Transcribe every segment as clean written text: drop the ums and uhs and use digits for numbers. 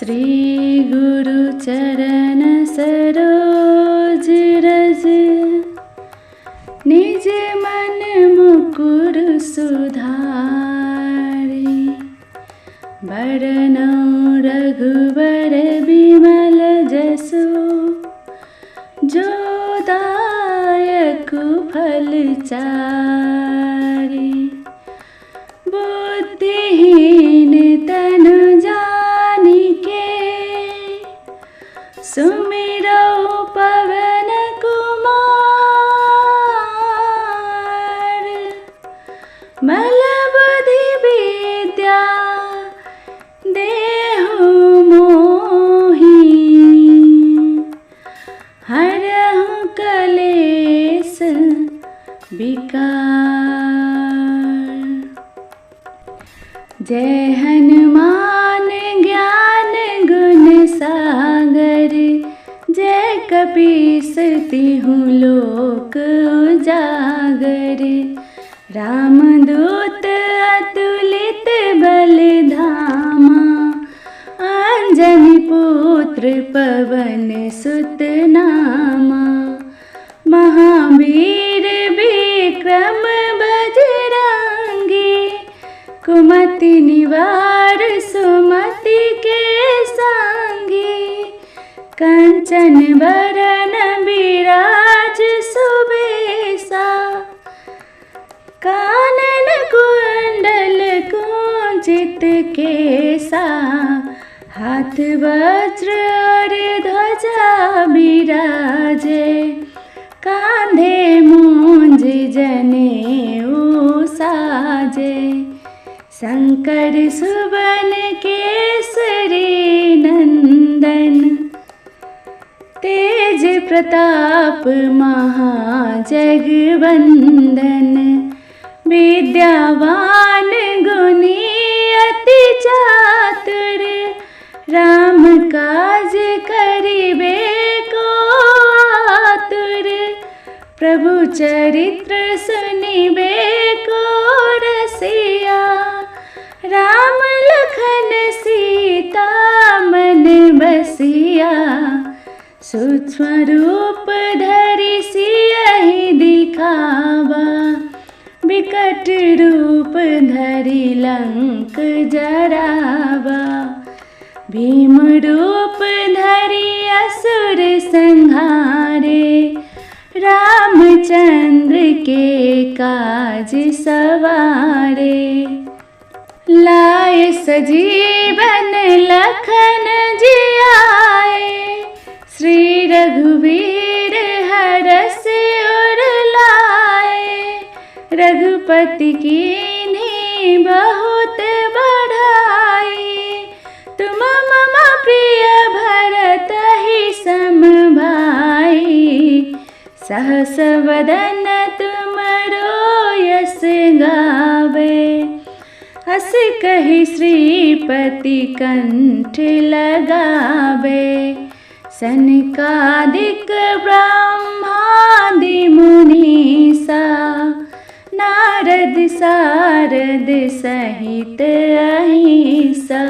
श्री गुरु चरण सरोज रज, निज मन मुकुर सुधारी। बरनउँ रघुबर बिमल जसु, जो दायक फल चारि। बुद्धिहीन तनु जानिके, सुमिरौ पवन कुमार। बल बुद्धि विद्या देहु मोहि, हरहु कलेस विकार। जय हनुमान ज्ञान गुण सागर, जय कपीस तिहु लोक उजागर। रामदूत अतुलित बल धामा, अंजनी पुत्र पवन सुत नामा। महावीर विक्रम बजरंगी, कुमति निवार सुमति के संगी। कंचन बरन विराज सुबेसा, कानन कुंडल कुंचित केसा। हाथ वज्र और ध्वजा बिराजे, कांधे मूंज जनेऊ साजे। शंकर सुवन केसरी नंदन, तेज प्रताप महाजगवंदन। विद्यावान गुणी अति चातुर, राम काज करिबे को आतुर। प्रभु चरित्र सुनिबे को रसिया, राम लखन सीता मन बसिया। सूक्ष्म रूप धरि सियहि दिखावा, विकट रूप धरि लंक जरावा। भीम रूप धरि असुर संहारे, रामचंद्र के काज सवारे। लाए सजीवन लखन जियाए, श्री रघुवीर हरष उर लाए। रघुपति कीन्ही बहुत बढ़ाई, तुम मम प्रिय भरत ही सम भाई। सहस वदन तुमरो यस गावे, हस कहि श्रीपति कंठ लगावे। सनकादिक ब्रह्मादि मुनीसा, नारद सारद सहित अहिसा।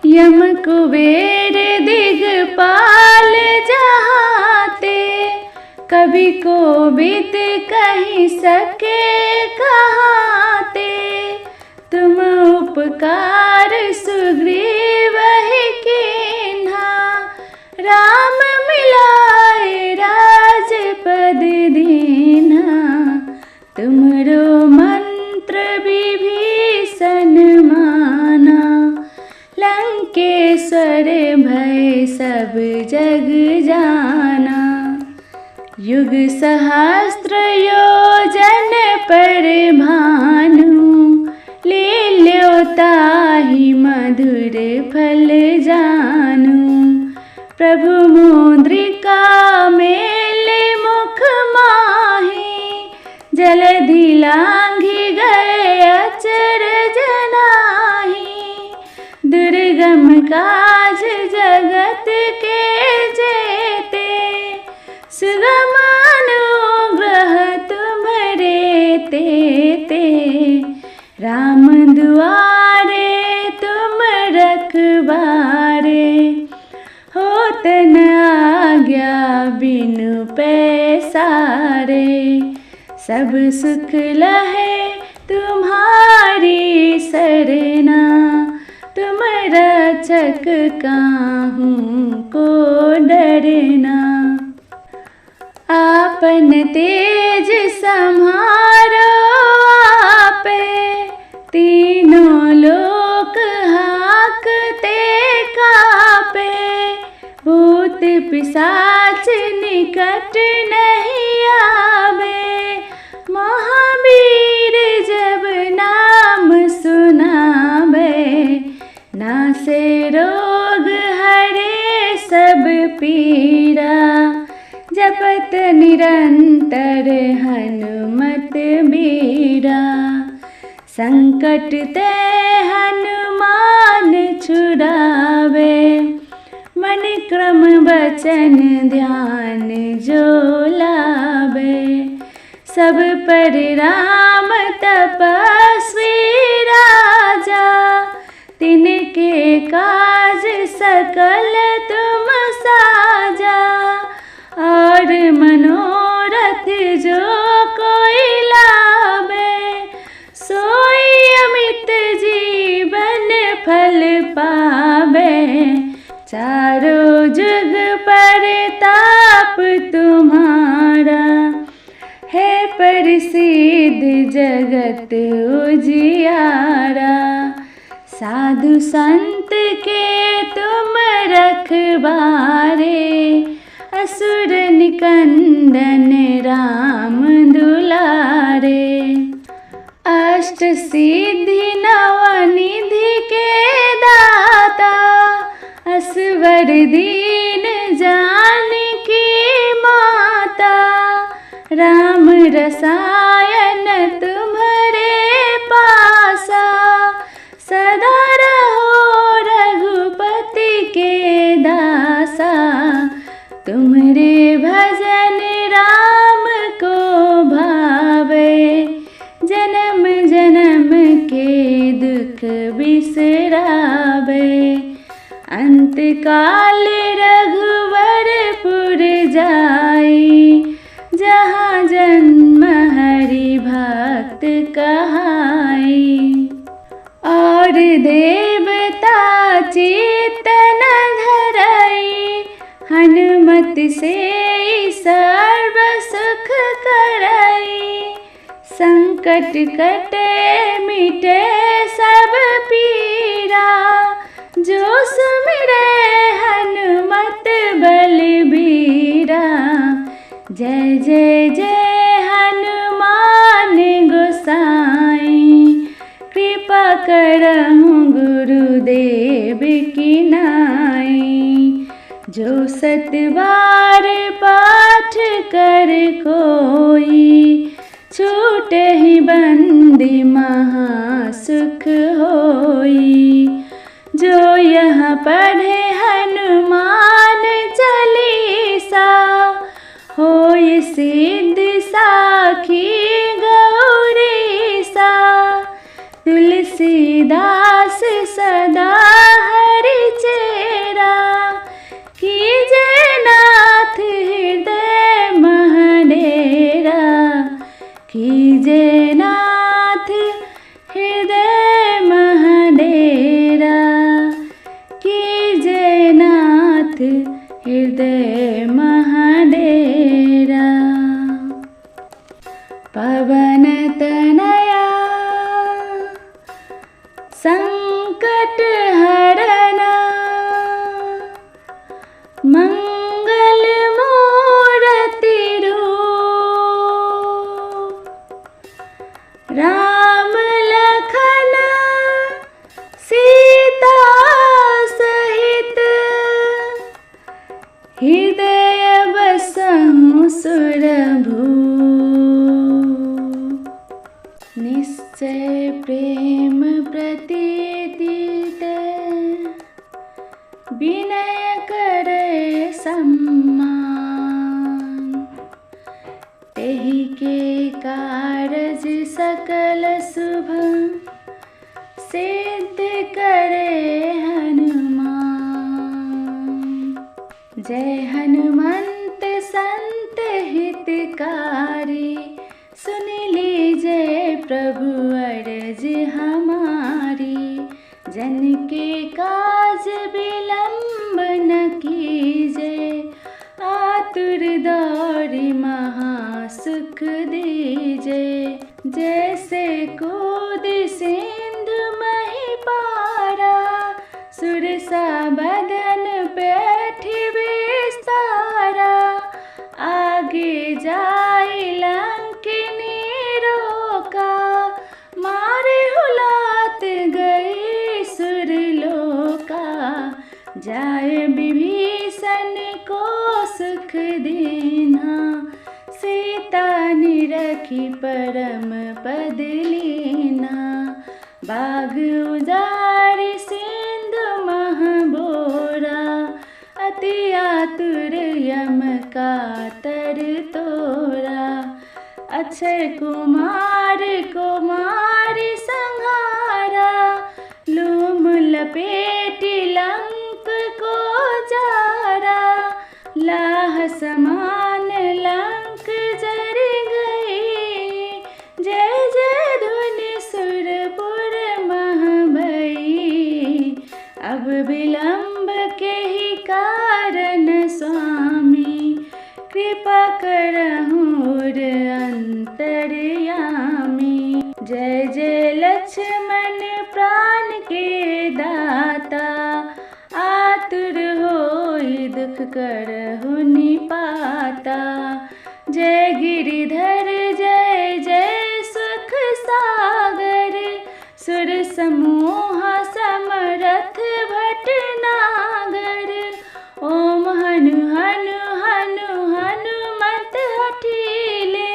यम कुबेर दिगपाल जहाते, कवि कोविद कहि सके कहाते। तुम उपकार सुग्रीवहि कीन्हा, राम मिलाए राजपद दीन्हा। तुमरो मंत्र विभीषण माना, लंकेश्वर भय सब जग जाना। युग सहस्त्र योजन पर भानु, लील्यो ताहि मधुर फल जानू। प्रभु मुद्रिका मेले मुख माहि, जलधि लांघि गए अचरज नाहि। दुर्गम काज जगत के जेते, सुगम अनुग्रह तुम्हरे तेते। राम दुआरे तुम रखवारे, बारे। होत न आज्ञा बिनु पैसारे। सब सुख लहे तुम्हारी सरना। तुम रक्षक काहू को डरना। आपन तेज सम्हारो आपे। तीनों लोक हाकते कापे। भूत पिशाच निकट नहीं आवे। महावीर जब नाम सुनावे। नासे रोग हरे सब पीरा। जपत निरंतर हनुमत बीरा। संकट ते हनुमान छुड़ावे। मन क्रम वचन ध्यान जो लावे। सब पर राम तपस्वी राजा। तिनके काज सकल तुम साजा। और मनोरथ जो कोई लावे। सोई अमित जीवन फल पावे। चारों जुग परताप तुम्हारा। है प्रसिद्ध जगत उजियारा। साधु संत के तुम रखवारे। असुर निकंदन राम दुलारे। अष्ट सिद्धि नवनिधि के दाता। असवर दीन जानकी माता। राम रसायन तुम्हारे पासा। सदा रहो रघुपति के दासा। तुम्हारे भजन राम को भावे। जन्म जन्म के दुख बिसरावे। अंत काल रघुवरपुर जाई। जहाँ जन्म हरि भक्त कहाई। और देवता चेतन धरई। हनुमत से सर्व सुख करई। संकट कटे मिटे सब पीरा। जो सुमिरे हनुमत बलबीरा। जय जय जय हनुमान गोसाई। कृपा करहु गुरुदेव की नाई। जो सतबार पाठ कर कोई। छूटे ही बंदी महासुख होई। जो यहाँ पढ़े हनुमान चालीसा। होय सिद्ध साखी गौरीसा। तुलसीदास सदा हरि चेरा। कीजे नाथ हृदय महडेरा। कीजे नाथ हृदय महडेरा। कीजे नाथ हृदय महडेरा। पवन तनया संकट हरना। मंगल मूर्ति रूप। राम लखन सीता सहित। हृदय बसहु सुरभूप। निश्चय प्रेम प्रतीति विनय करे सम्मान। तेहि के कारज सकल शुभ। सिद्ध करे हनुमान। जय हनुमंत संत हितकारी, सुन लीजिए प्रभु अर्ज हमारी। जन के काज विलंब न कीजिए, आतुर दौड़ी महासुख दीजिए। जैसे कूद सिंधु मही पारा, सुरसा बदन पैठ विस्तारा। आगे जाए लंकिनी रोका, मारे हुलात गई सुरलोका। जाए विभीषण को सुख देना, सीता निरखी परम पद लेना। बाग उजारि सिंधु मह बोरा, अति आतुर यम का तर तोरा। अक्षय कुमार कुमारी संहारा, लूम लपेटी लंक को जारा। लाह समान लंक जर गई, जय जय धुनि सुरपुर मह भई। अब विलंब के ही कारण स्वामी, कृपा करहु अंतर्यामी। जय जय लक्ष्मण प्राण के दाता, आतुर होई दुख करहु निपाता। जय गिरिधर जय जय सुख सागर, सुर समूह समरथ भटनागर। ओम हनु हनु हनु हनुमत हठीले,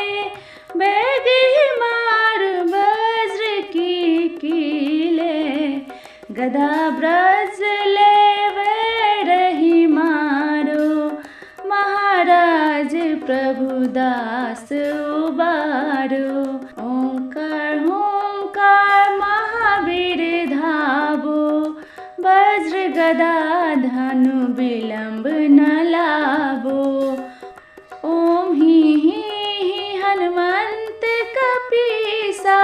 बैगी मारु वज्र की कीले। गदा ब्रज ले रही मारो, महाराज प्रभुदास उबारो। ओंकार ओंकार महावीर धावो, वज्र गदा धनु विलंब न लावो। ओम ही हनुमंत कपीसा,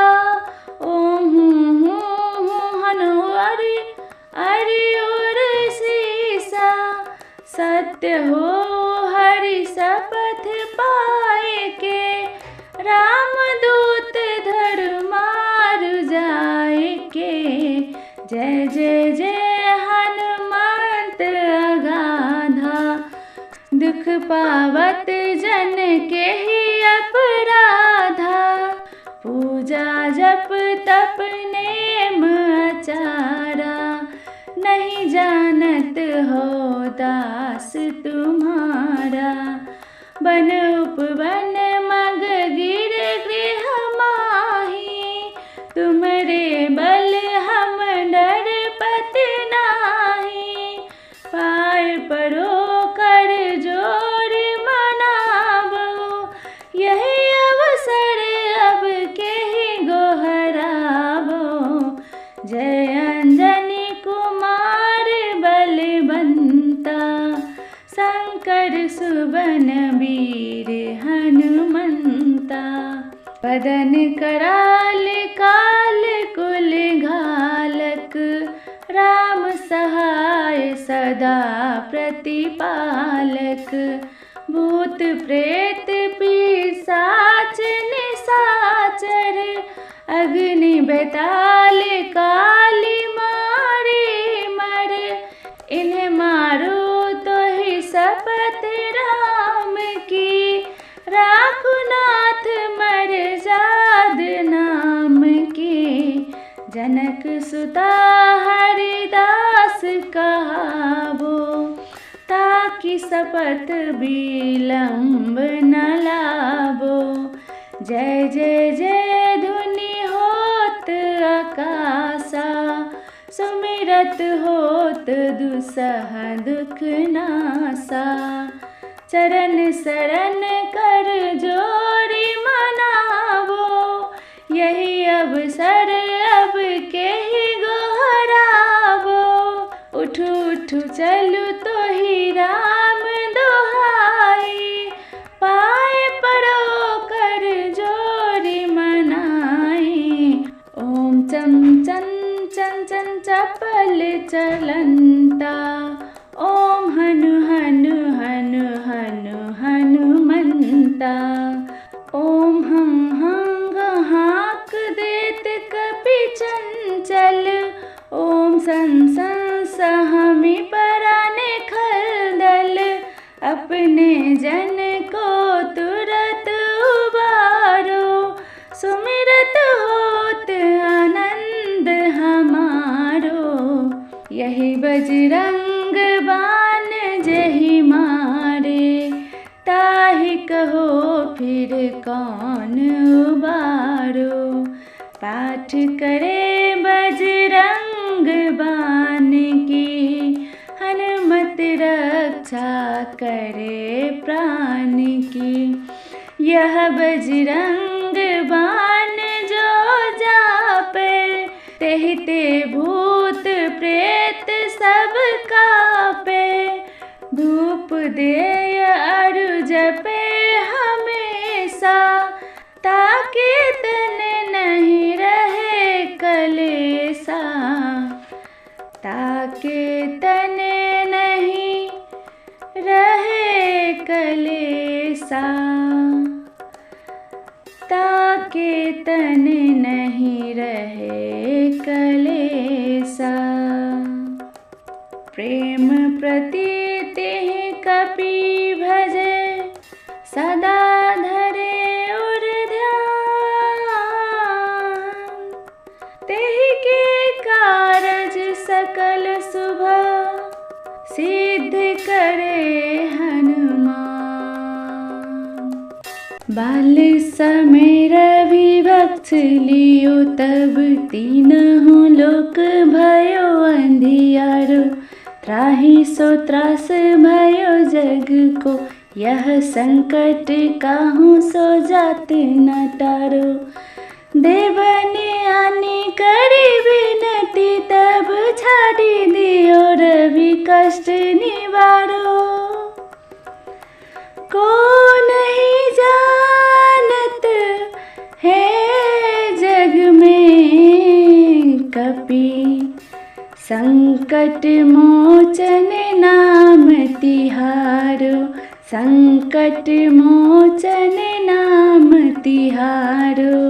ओम हूँ हनु अरि अरि उर सीसा। सत्य हो हरि शपथ पाए के, रामदूत धर मारु जाए के। जय जय जय हनुमंत अगाधा, दुख पावत जन के ही अपराधा। पूजा जप तप नेम आचारा, नहीं जानत हो दास तुम्हारा। बन उपवन मग गिर गृह माही, तुमरे बल हम डर पति नाही। पाय परो कर जोर मनावो, यही अवसर अब के ही गोहरावो। जय अंजनी कुमार बलवंता, शंकर सुवन वीर हनुमंता। पदन कराल काल कुल घालक, राम सहाय सदा प्रतिपालक। भूत प्रेत पिशाच निशाचर, अग्नि बेताल काली मारी मर। इन्हें मारो तो ही शपथ राम की, राखुनाथ मर्याद नाम की। जनक सुता हरिदास कहावो, ताकि शपथ विलंब न लावो। जय जय जय धुनि होत आकाशा, सुमिरत होत दुसह दुख नासा। चरण शरण कर जोरी मनावो, यही अवसर अब के ही गोहरावो। उठू उठू चलू तो ही राम अपने जन को तुरत उबारो, सुमिरत होत आनंद हमारो। यही बजरंग बाण जहि मारे, ताहि कहो फिर कौन उबारो। पाठ करे बजरंग बाण की, हनुमत रक्षा करे प्राण की। यह बजरंग बाण जो जापे, तेहि ते भूत प्रेत सब कापे। धूप दे अरु जपे हमेशा, ताके तन नहीं रहे कलेसा। ताके तन नहीं रहे कलेसा, ताके तन नहीं रहे कलेसा। प्रेम प्रतीति कपि भजे, सदा धरे उर ध्यान। तेहि के कारज सकल शुभ, सिद्ध करे हनुमान। बाल समय रवि वक्ष लियो, तब तीनहुँ लोक भयो अंधियारो। त्राहि सो त्रास भयो जग को, यह संकट काहू सो जात न टारो। देवने आनी करी विनती, तब छाड़ी दियो रवि कष्ट निवारो। को नहीं जानत है जग में कपि, संकट मोचन नाम तिहारो। संकट मोचन नाम तिहारो।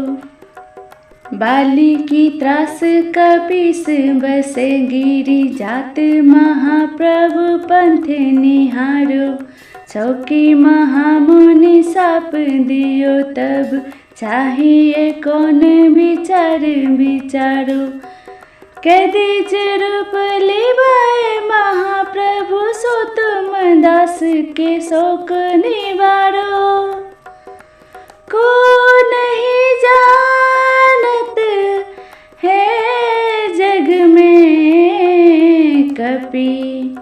बाली की त्रास कपीस बसे, गिरि जात महाप्रभु पंथ निहारो। चौकी महामुनि साप दियो, तब चाहिए कौन विचार विचारो। कैदिज रूप लिवाए महाप्रभु, सो तुम दास के शोक निवारो। को नहीं जानत है जग में कपि,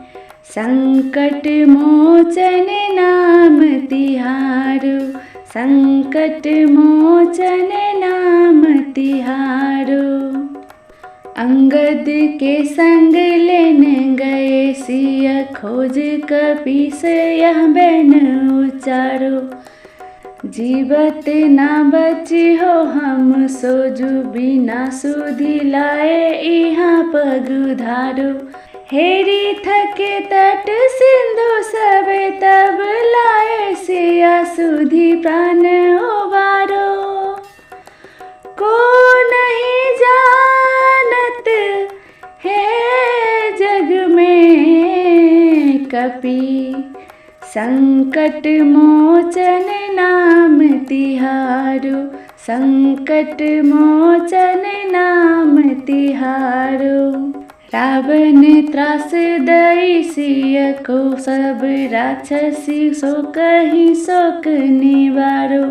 संकट मोचन नाम तिहारो। संकट मोचन नाम तिहारो। अंगद के संग लेन गए, सिया खोज कपीस यह बैन उचारो। जीवत ना बची हो हम सोजु, बिना सुधि लाए इहाँ पग उधारो। हेरी थके तट सिंधु सबे, तब लाए सिया सुधि प्राण उबारो। को नहीं जानत है जग में कपि, संकट मोचन नाम तिहारो। संकट मोचन नाम तिहारो। रावण त्रास दई सिय को, सब राक्षसी सो कहीं शोक निवारो।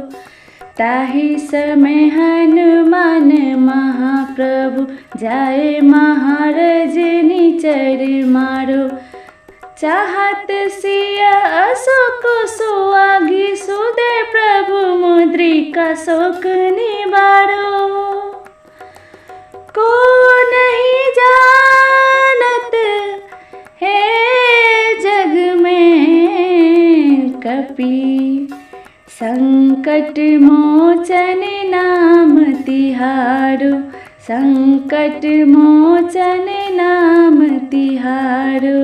ताहि समय हनुमान महाप्रभु, जाए महाराज निचर मारो। चाहत सिया अशोक सुआगी, सुदे प्रभु मुद्रिका शोक निवारो। को नहीं जानत है जग में कपि, संकट मोचन नाम तिहारो। संकट मोचन नाम तिहारो।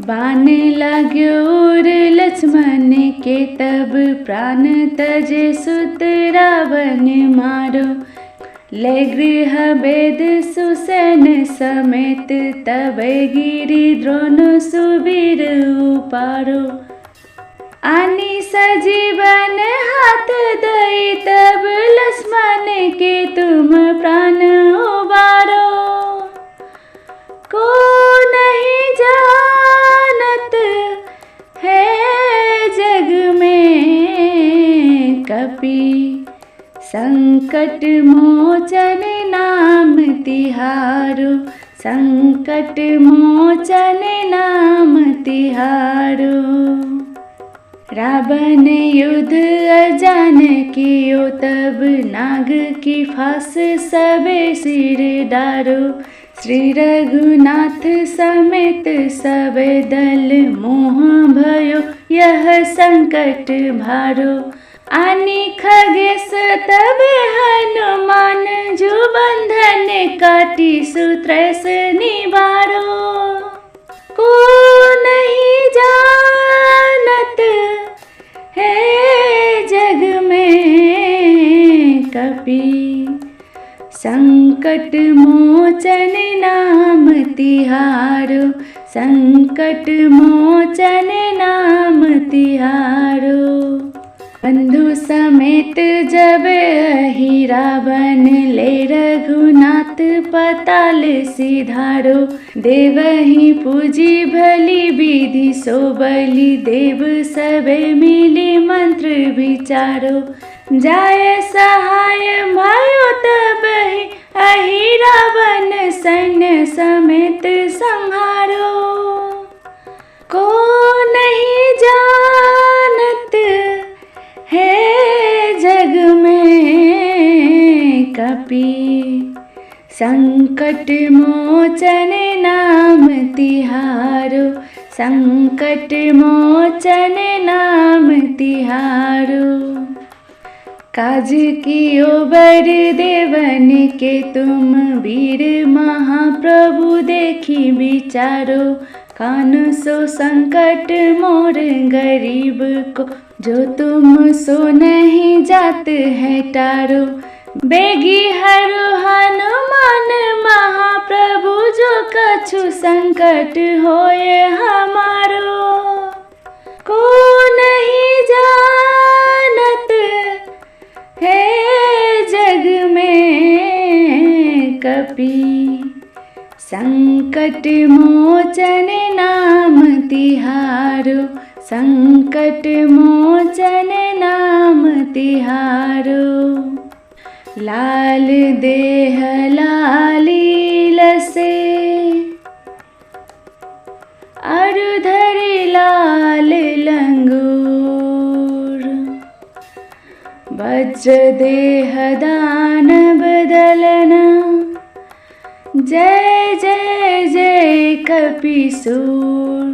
बाण लाग्यो उर लक्ष्मण के, तब प्राण तजे सुत रावण मारो। ले गृह वेद सुसेन समेत, तब गिरि द्रोण सुबीर उपारो। आनी सजीवन हाथ दई तब लक्ष्मण के तुम प्राण उबारो। को नहीं जानत है जग में कपि संकट मोचन नाम तिहारो। संकट मोचन नाम तिहारो। रावण युद्ध अजान कियो तब नाग की फांस सबे सिर डारो। श्री रघुनाथ समेत सब दल मोह भयो यह संकट भारो। आनी खगेश तब हनुमान जो बंधन काटी सूत्र से निवारो। को नहीं जानत है जग में कपि संकट मोचन नाम तिहारो। संकट मोचन नाम तिहारो। बंधु समेत जब ही रावण ले रघुनाथ पताल सिधारो। देवहि पूजी भली विधि सो बलि देव सबे मिली मंत्र विचारो। जाय सहाय भयो तब ही अहि रावण सैन्य समेत संहारो। को नहीं जानत है जग में कपि संकट मोचन नाम तिहारो। संकट मोचन नाम तिहारो। काज कियो बर देवन के तुम वीर महाप्रभु देखी विचारो। कान सो संकट मोर गरीब को जो तुम सो नहीं जात है टारो। बेगी हरु हनुमान महाप्रभु जो कछु संकट होए हमारो। को नहीं जानत है जग में कपि संकट मोचन नाम तिहारो। संकट मोचन नाम तिहारो। लाल देह लाली लसे अरु धरि लाल लंगूर। वज्र देह दानव दलना जय जय जय कपिसूर।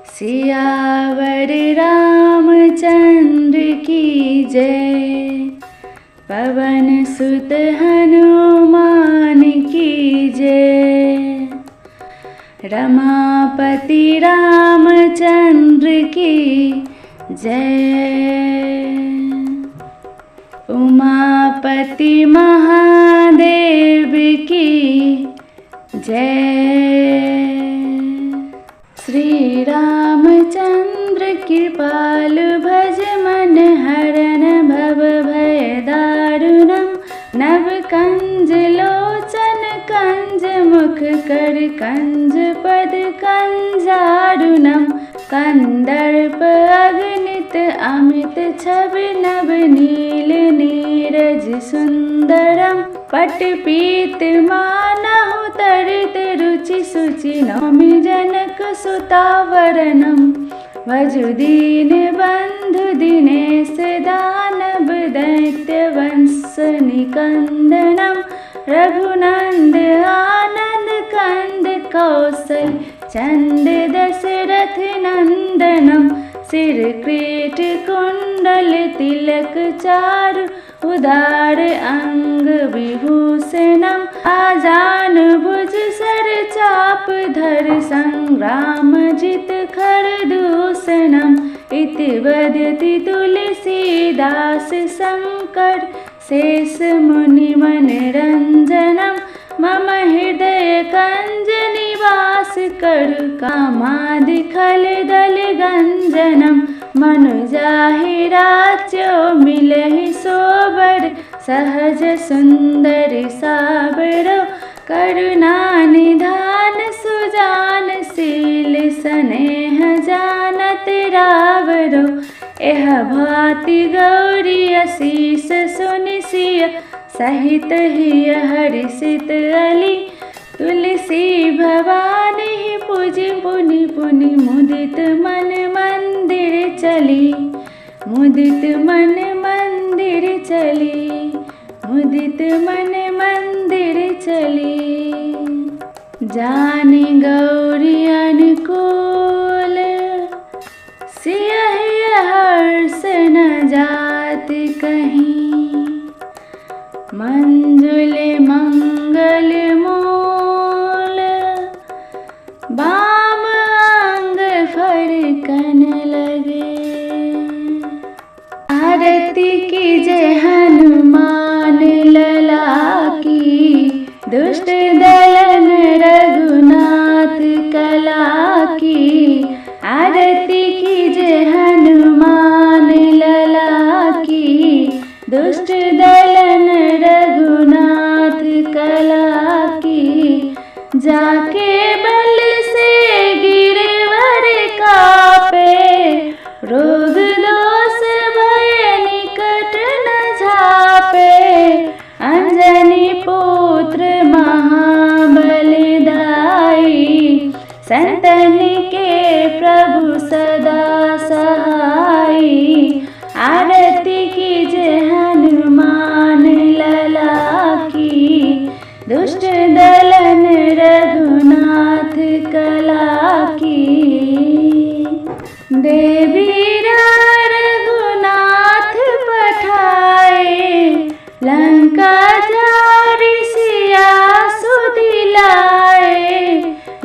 सियावर रामचंद्र की जय। पवन सुत हनुमान की जय। रमापति रामचंद्र की जय। उमापति महादेव की जय। श्री रामचंद्र कृपाल भज मन हरन भव भय दारुणम। नव कंज लोचन कंज मुख कर कंज पद कंजारुणम। कंदर्प अगणित अमित छवि नव नील नीरज सुंदरम। पट पीत मानहु तरित रुचि सुचि नौमि जनक सुतावरनम। भजु दीन बंधु दिनेश दानव दैत्य वंश निकंदनम। रघुनंद आनंद कंद कौशल चंद दशरथ नंदनम। सिर क्रीट कुंडल तिलक चारु उदार अंग विभूषणम। आजान भुज सर चाप धर संग्राम जित खर दूषणम। इति वदति तुलसीदास शंकर शेष मुनि मनरंजनम। मम हृदय कंज निवास करु कामादि खल दल गंजनम। मनु जाहि राज्यो मिलहि सोबर, सहज सुंदर साबरो, करुणा निधान सुजान शील, स्नेह जानत रावरो। एह भांति गौरी असीस सुनि सिय, सहित हिय हर्षित अली। तुलसी भवानी पूजि पुनि पुनि, मुदित मन मंदिर चली। मुदित मन मंदिर चली, मुदित मन मंदिर चली। जानि गौरी अनुकूल, सियहि हर्ष न जात कहीं। मंजुल मंगल मूल, बाम अंग फरकन लगे। आरती कीजय हनुमान लला की, दुष्ट दलन रघुनाथ कला की। आरती कीजय हनुमान लला की, दुष्ट दलन रघुनाथ कला की। जाके बल से गिरवर कापे, रोग दोष भय निकट न झापे। अंजनी पुत्र महाबलदाई, संतन के प्रभु सदा सहाई। आरती कीजय हनुमान लला की, दुष्ट दलन रघुनाथ कला की। देवीरा रघुनाथ पठाए, लंका जारि सिया सुदिलाए।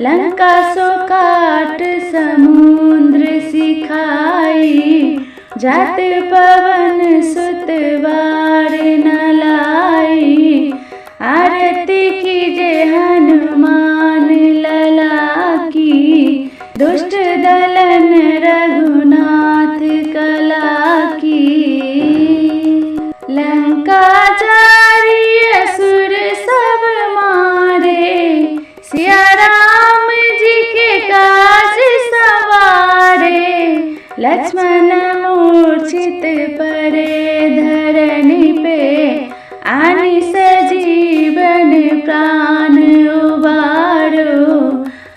लंका सो काट समुद्र सिखाई, जात पवन सुत बार न लाई। आरती कीजय हनुमान लला की, दुष्ट दलन रघुनाथ कला की। लंका जारि असुर सब मारे, सिया राम जी के काज सवारे। लक्ष्मण मूर्छित पड़े धरनी पे, आनि सजीवन प्राण उबारो।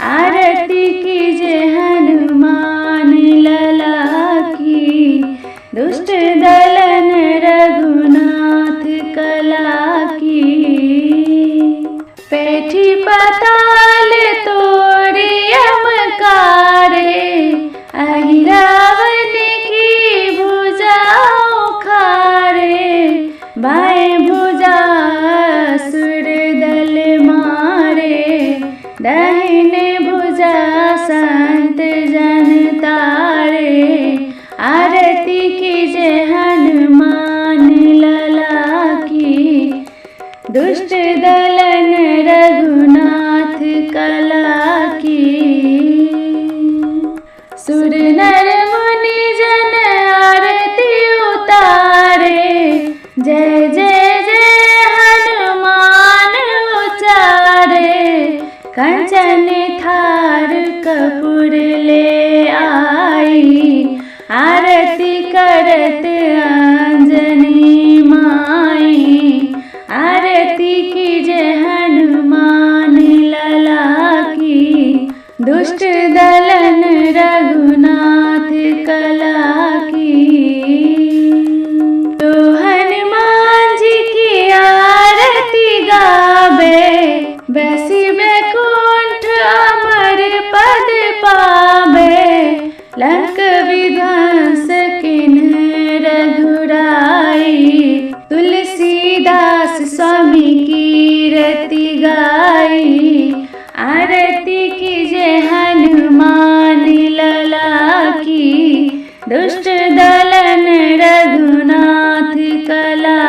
आरती कीजय हनुमान लला की, दुष्ट दलन रघुनाथ कला की। पैठी पाताल तोड़े यमकारे, अहि रावण की भुजा उखाड़े। बाएं भुजा असुर दल मारे, दाहिने भुजा संत जन तारे। आरती कीजय हनुमान लला की, दुष्ट दलन रघुनाथ कला की। सुर नर मुनि जन आरती उतारे, जय जय जय हनुमान उचारे। कंचन थार कपूर ले आई, आरती करत अंजनी माई। आरती कीजय हनुमान लला की, दुष्ट दलन रघुनाथ कला की। तो हनुमान जी की आरती गावे, बैसी बैकुंठ अमर पद पावे। लंक विध्वंस किन्ह रघुराई, तुलसीदास स्वामी कीरति गाई। आरती कीजय हनुमान लला की, दुष्ट दलन रघुनाथ कला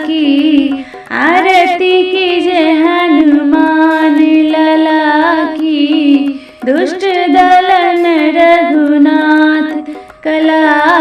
की। आरती कीजय हनुमान लला की, दुष्ट दलन रघुनाथ कला